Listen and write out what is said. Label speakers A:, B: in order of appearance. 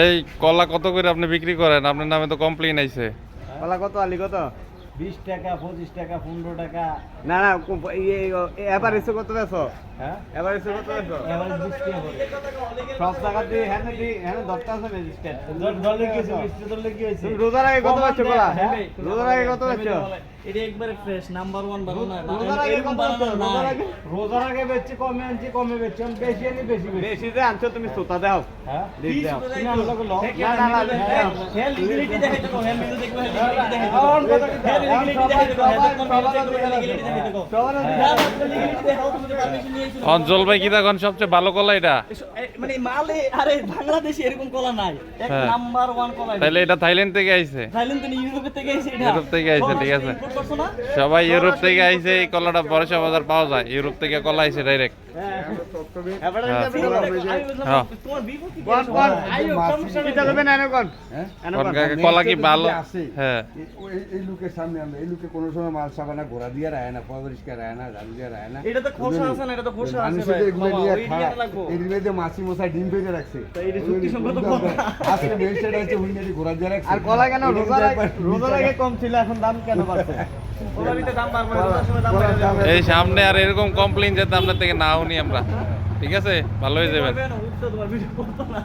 A: এই কলা কত করে আপনি বিক্রি করেন? আপনার নামে তো কমপ্লেইন আইছে।
B: কলা কত আলি কত?
C: 20 টাকা 25 টাকা 15 টাকা।
B: না না এবার এসে কত বেছো?
C: হ্যাঁ
B: এবার এসে কত বেছো?
C: এভারেজ 20 টাকা করে।
B: সব টাকা দিয়ে হ্যাঁ দরটা আছে ম্যাজিস্ট্রেট
C: দলে কি হয়েছে? 20 দলে কি হয়েছে?
B: তুমি রোজার আগে কত বেছো কলা?
C: হ্যাঁ
B: রোজার আগে কত বেছো?
C: এটা একবারে ফ্রেশ নাম্বার 1 বানানো না।
B: রোজার আগে
C: এরকম
B: কত
C: বানানো
B: বেছো?
C: না।
B: রোজার আগে বেচছি কমে আনছি কমে বেচছি আমি বেশি আনি বেশি বেশি যে আনছো তুমি সোতা দাও
C: হ্যাঁ
B: লিখ দাও
C: তুমি আনলো গুলো।
B: না না না
C: হ্যাঁ লিগেলিটি দেখাইতে কো। হ্যাঁ ভিডিও দেখবে লিগেলিটি দেখাইতে কো। হ্যাঁ লিগেলিটি দেখাইতে কো। হ্যাঁ লিগেলিটি দেখাইতে কো। লিগেলিটি দেখাও তুমি পারমিশন নিয়েছো।
A: অঞ্চল ভাই কি দেখুন সবচেয়ে ভালো কলা এটা?
C: মানে মালে আরে বাংলাদেশে এরকম কলা নাই। এক
A: হ্যাঁ।
C: নাম্বার 1 কলা।
A: তাহলে এটা থাইল্যান্ড থেকে আইছে?
C: থাইল্যান্ড থেকে ইউরোপ থেকে এসে এটা।
A: ইউরোপ থেকে আইছে, ঠিক আছে।
C: ইম্পোর্ট করছো না?
A: সবাই ইউরোপ থেকে আইছে, এই কলাটা বর্ষা বাজার পাওয়া যায়। ইউরোপ থেকে কলা আইছে ডাইরেক্ট।
B: এবারে
A: হ্যাঁ।
C: আমি বললাম
A: হ্যাঁ।
C: তোমার বিপো কি?
B: কোন কোন আইও সমস্যা কি যাবে না এনে কোন
A: কোন কলা কি ভালো? হ্যাঁ
D: এই লোকের সামনে আমরা এই লোকে কোনো সময় মাল সাবানা ঘোরা দিয়ে রায় না, পরিষ্কার রায় না, ঝাড়ু দিয়ে রায় না।
C: এটা তো খোসা আছে না, এটা তো খোসা আছে
D: মানুষের
C: ভাই।
D: এগুলো
C: বাবা,
D: দিয়ে
C: ওই
D: খায়,
C: দিয়ে লাগবো।
D: এগুলো দিয়ে মাছি মশাই ডিম পেড়ে রাখছে।
C: তো এটা যুক্তিসঙ্গত কথা।
D: আজকে বেস্টেড আছে হুইনারি ঘোরা দিয়ে রাখছে।
B: আর কলা কেন রোজার আগে কম ছিল এখন দাম কেন বাড়ছে
C: ওলারিতে দাম বাড়বে, রোজার সময় দাম বাড়বে।
A: এই সামনে আর এরকম কমপ্লেইন যাতে আপনার থেকে নাও নি আমরা, ঠিক আছে? ভালো হয়ে যাবেন।
C: উঠতে তোমার ভিডিও করতো না।